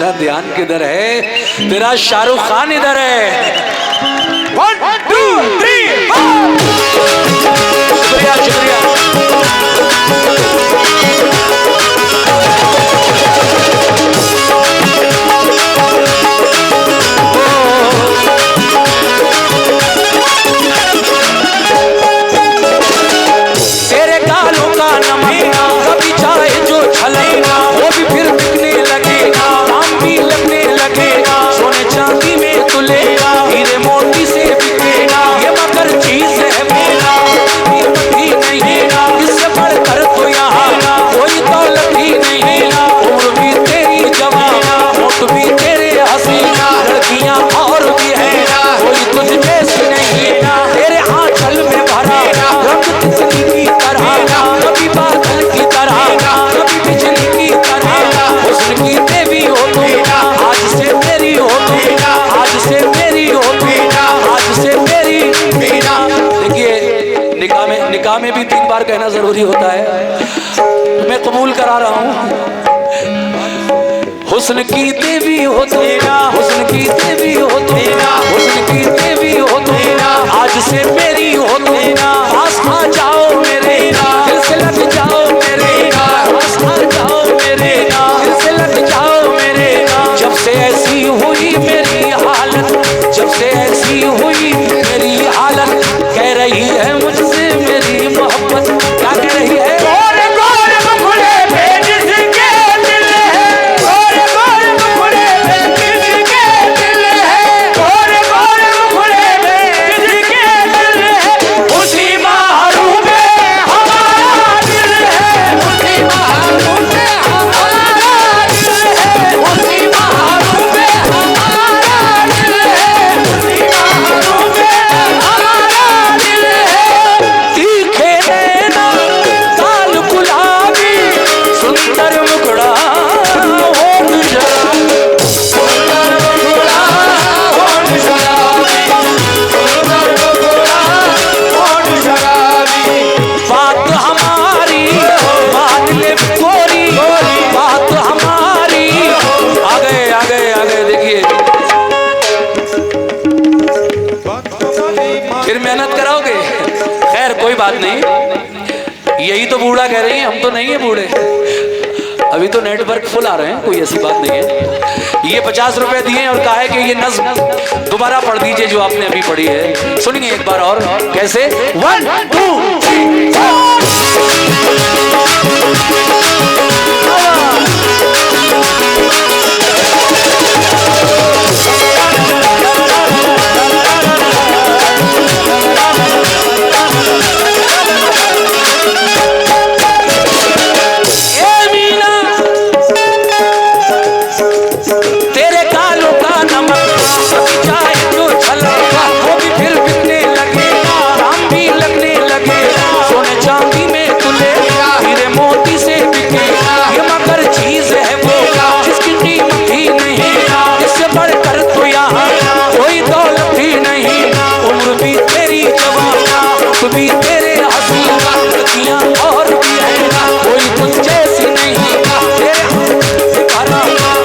तेरा ध्यान किधर है, तेरा शाहरुख खान इधर है। 1 2 3 शुक्रिया शुक्रिया। तेरे गालों का नमूना कभी चाहे जो छलेगा वो भी फिर बिकने लगेगा, दाम भी लगने लगेगा, सोने चांदी में तुलेगा, हीरे मोती से बिकेगा, ये मगर चीज है मेरा, कीमत ही नहीं है, इससे बढ़कर तो यहाँ कोई दौलत ही नहीं है। उम्र भी तेरी जवान, होठ भी तेरे हसीना, लड़कियां और भी है कोई तुझ जैसी नहीं है। तेरे आंचल में भरा रंग तितली की तरह, कभी बादल की तरह, कभी बिजली की तरह, हुस्न की देवी हो तुम, आज से मेरी हो तुम, आज से मेरी हो तुम, आज से मेरी मीना। देखिए निकाह में भी 3 बार कहना जरूरी होता है। मैं कबूल करा रहा हूँ। हुस्न की देवी हो तुम, हुस्न की देवी हो तुम, हुस्न की देवी हो तुम, आज से मेरी हो तुम, पास आ जाओ मेरे, दिल से लग जाओ मेरे, पास आ जाओ मेरे, दिल से लग जाओ मेरे। जब से ऐसी हुई मेरी हालत, जब से ऐसी हुई मेरी हालत, कह रही है मुझसे मेरी मोहब्बत, क्या कह रही है? बात नहीं, यही तो बूढ़ा कह रही है, हम तो नहीं है बूढ़े, अभी तो नेटवर्क फुल आ रहे हैं, कोई ऐसी बात नहीं है। ये 50 रुपए दिए और कहा है कि ये नज्म दोबारा पढ़ दीजिए जो आपने अभी पढ़ी है। सुनिए एक बार और, कैसे? 1 2 3 भी तेरे हसीना, लड़कियां और भी है कोई तुझ जैसी नहीं,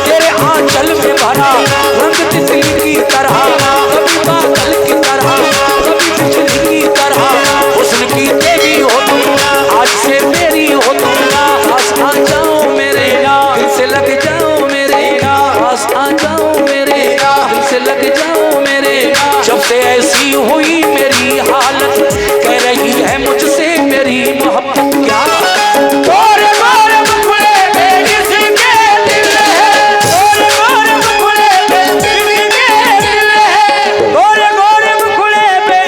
तेरे आंचल में भरा रंग तितली की तरह, कभी बादल की तरह, कभी बिजली की तरह, हुस्न की देवी हो तुम, आज से मेरी हो तुम, पास आ जाओ मेरे, दिल से लग जाओ मेरे, पास आ जाओ मेरे, दिल से लग जाओ मेरे। जब से ऐसी हुई मेरी हालत, कह रही है मुझसे मेरी मोहब्बत, क्या गोरे गोरे मुखड़े पे किसके दिल है, गोरे गोरे मुखड़े पे किसके दिल है, गोरे गोरे मुखड़े पे।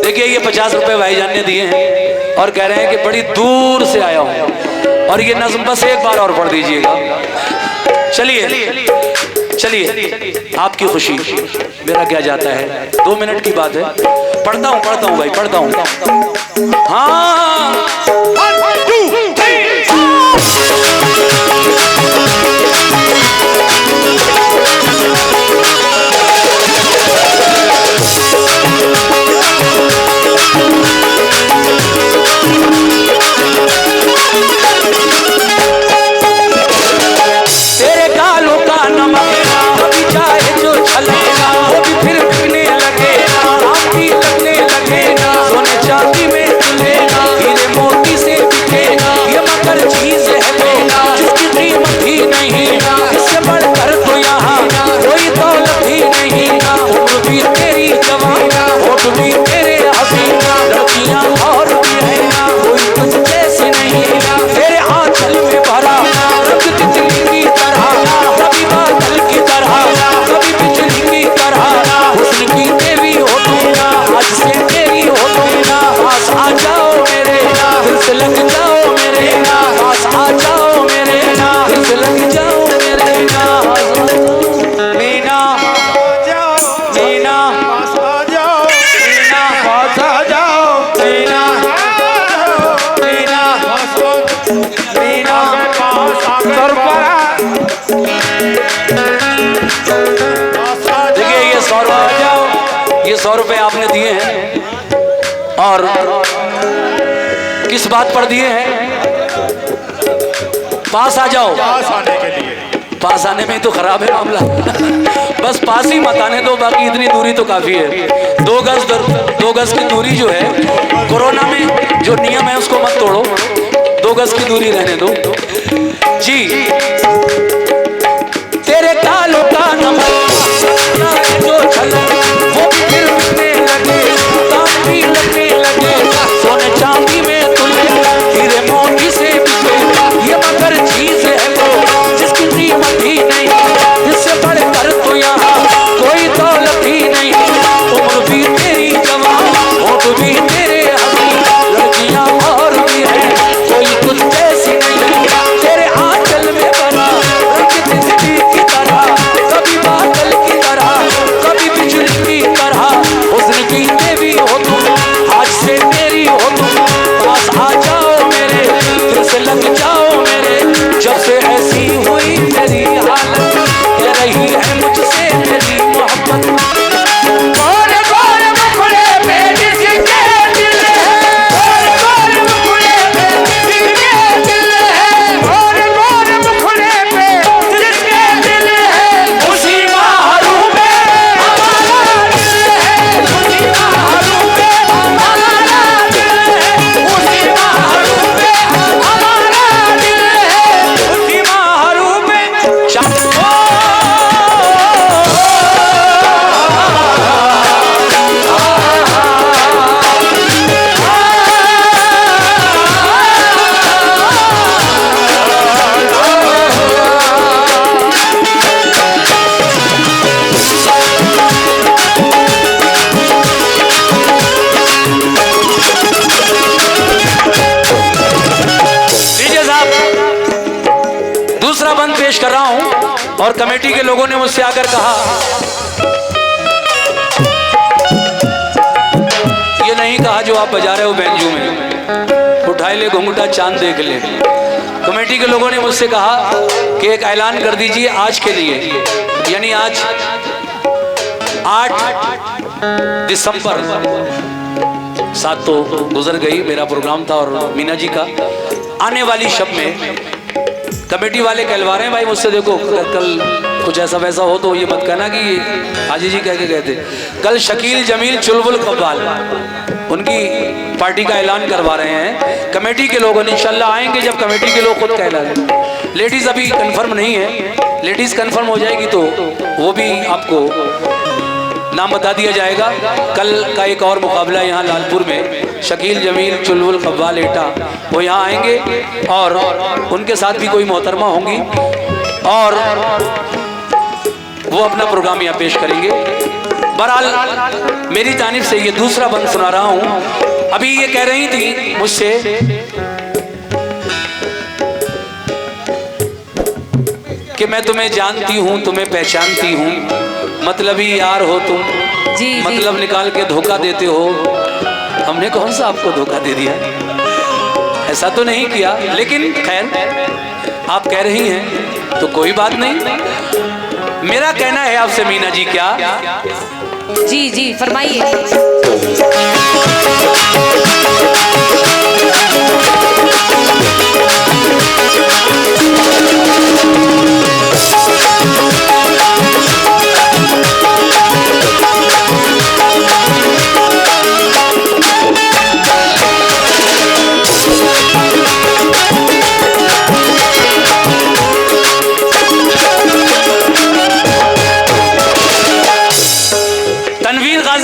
देखिए ये 50 रुपए भाईजान ने दिए हैं और कह रहे हैं कि बड़ी दूर से आया हूं, और ये नज्म बस एक बार और पढ़ दीजिएगा। चलिए चलिए, आपकी खुशी मेरा क्या जाता है, 2 मिनट की बात है। पढ़ता हूँ भाई, पढ़ता हूँ। हाँ 1 2 3 तेरे गालों का ये 100 रुपए आपने दिए हैं और किस बात पर दिए हैं? पास आ जाओ। पास आने के लिए। पास आने में तो खराब है मामला। बस पास ही मत आने दो, बाकी इतनी दूरी तो काफी है। 2 गज की दूरी जो है, कोरोना में जो नियम है उसको मत तोड़ो, 2 गज की दूरी रहने दो जी। तेरे कालों का नमक जो छलक वो भी फिर बिकने लगे, दाम भी लगने लगे, सोने चांदी में तुले हीरे मोती से बिके। ये मगर चीज है वो जिसकी कीमत ही नहीं, इससे बढ़कर तो यहाँ कोई दौलत ही नहीं। उम्र भी तेरी जवान, होठ भी तेरे हंसी, लड़कियां और भी है कोई कुछ जैसी नहीं। तेरे आंचल में बना रंग तितली की तरह, कभी बादल की तरह, कभी बिजली की तरह। हुस्न की देवी हो तुम, आज से मेरी हो तुम। पास आ जाओ मेरे, दिल से लग जाओ मेरे। जब से ऐसी हुई मेरी हालत, कह रही है मुझसे मेरी मोहब्बत। दूसरा बंद पेश कर रहा हूं और कमेटी के लोगों ने मुझसे आकर कहा, ये नहीं कहा जो आप बजा रहे हो बेंजू में, उठाए ले घुंघटा चांद देख ले। कमेटी के लोगों ने मुझसे कहा कि एक ऐलान कर दीजिए आज के लिए, यानी आज 8 दिसंबर, 7 तो गुजर गई, मेरा प्रोग्राम था और मीना जी का। आने वाली शब में कमेटी वाले कहलवा रहे हैं भाई मुझसे, देखो अगर कल कुछ ऐसा वैसा हो तो ये मत कहना कि हाजी जी कह के गए थे। कल शकील जमील चुलबुल कव्वाल उनकी पार्टी का ऐलान करवा रहे हैं कमेटी के लोग, इंशाल्लाह आएंगे जब कमेटी के लोग खुद कहला रहे। लेडीज अभी कंफर्म नहीं है, लेडीज कंफर्म हो जाएगी तो वो भी आपको नाम बता दिया जाएगा। कल का एक और मुकाबला यहाँ लालपुर में, शकील जमील चुलबुल कव्वाल एटा वो यहाँ आएंगे और उनके साथ भी कोई मोहतरमा होंगी और वो अपना प्रोग्राम यहाँ पेश करेंगे। बहरहाल मेरी जानिब से ये दूसरा बंद सुना रहा हूँ। अभी ये कह रही थी मुझसे कि मैं तुम्हें जानती हूँ, तुम्हें पहचानती हूँ, मतलबी यार हो तुम, जी, मतलब निकाल के धोखा देते हो। हमने कौन सा आपको धोखा दे दिया, ऐसा तो नहीं किया, लेकिन खैर आप कह रही हैं तो कोई बात नहीं। मेरा कहना है आपसे मीना जी, क्या जी जी फरमाइए।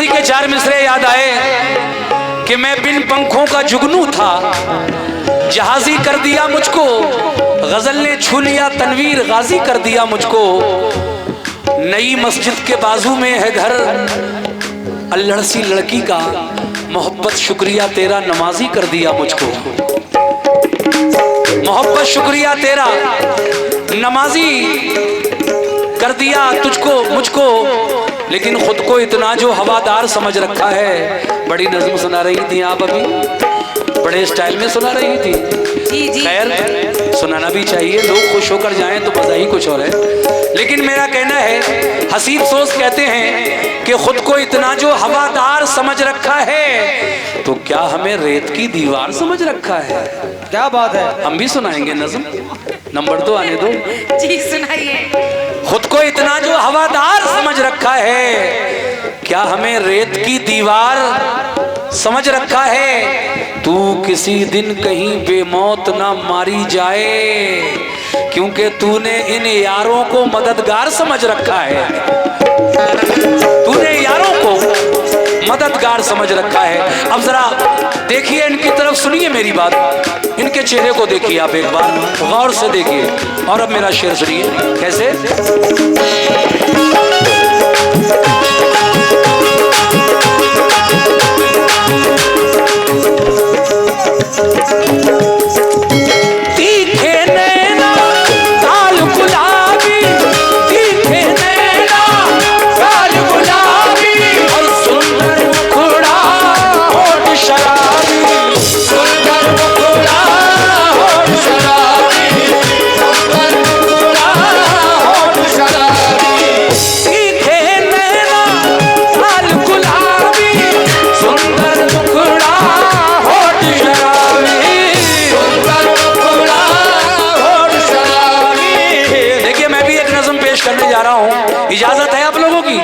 के 4 मिसरे याद आए कि मैं बिन पंखों का जुगनू था, जहाजी कर दिया मुझको, गजल ने छू लिया तनवीर गाजी कर दिया मुझको। नई मस्जिद के बाजू में है घर, अल्हड़ सी लड़की का, मोहब्बत शुक्रिया तेरा नमाजी कर दिया मुझको। मोहब्बत शुक्रिया तेरा नमाजी कर दिया तुझको मुझको, लेकिन खुद को इतना जो हवादार समझ रखा है। बड़ी नज़्म सुना रही थी आप अभी। बड़े स्टाइल में सुना रही थी। जी जी खैर सुनाना भी चाहिए, लोग खुश होकर जाएं तो मजा ही कुछ और है। लेकिन मेरा कहना है, हसीब सोच कहते हैं कि खुद को इतना जो हवादार समझ रखा है तो क्या हमें रेत की दीवार समझ रखा है। क्या बात है। हम भी सुनाएंगे नज़म, नंबर 2 आने दो। जी सुनाइए। खुद को इतना जो हवादार समझ रखा है, क्या हमें रेत की दीवार समझ रखा है। तू किसी दिन कहीं बेमौत ना मारी जाए, क्योंकि तूने इन यारों को मददगार समझ रखा है। तूने यारों को मददगार समझ रखा है। अब जरा देखिए इनकी तरफ, सुनिए मेरी बात, इनके चेहरे को देखिए आप एक बार गौर से देखिए, और अब मेरा शेर सुनिए कैसे। तीखे नैना लाल गुलाबी, तीखे नैना लाल गुलाबी, और सुंदर मुखड़ा होठ शराबी, सुंदर मुखड़ा होठ शराबी, सुंदर मुखड़ा होठ शराबी। तीखे नैना लाल गुलाबी, सुंदर मुखड़ा होठ शराबी, सुंदर मुखड़ा होठ शराबी। देखिए मैं भी एक नज़म पेश करने जा रहा हूँ, इजाजत है आप लोगों की?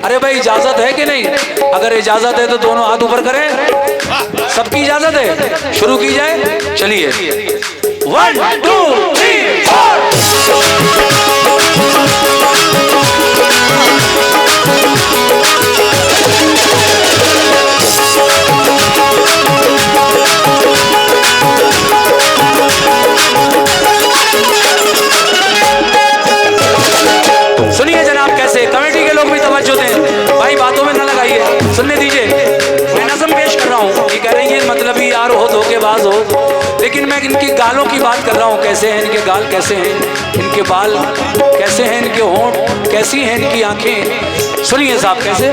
अरे भाई इजाजत है कि नहीं? अगर इजाजत है तो दोनों हाथ ऊपर करें। सबकी इजाजत है, शुरू की जाए। चलिए 1 2 3 4। सुनिए जनाब कैसे, कमेटी के लोग भी तवज्जो दें भाई, बातों में न लगाइए, सुनने दीजिए। मैं नज़म पेश कर रहा हूँ, ये कह रहे हैं मतलब ही यार हो, धोखेबाज हो, लेकिन मैं इनकी गालों की बात कर रहा हूँ। कैसे हैं इनके गाल, कैसे हैं इनके बाल, कैसे हैं इनके होंठ, कैसी हैं इनकी आंखें। सुनिए साहब कैसे।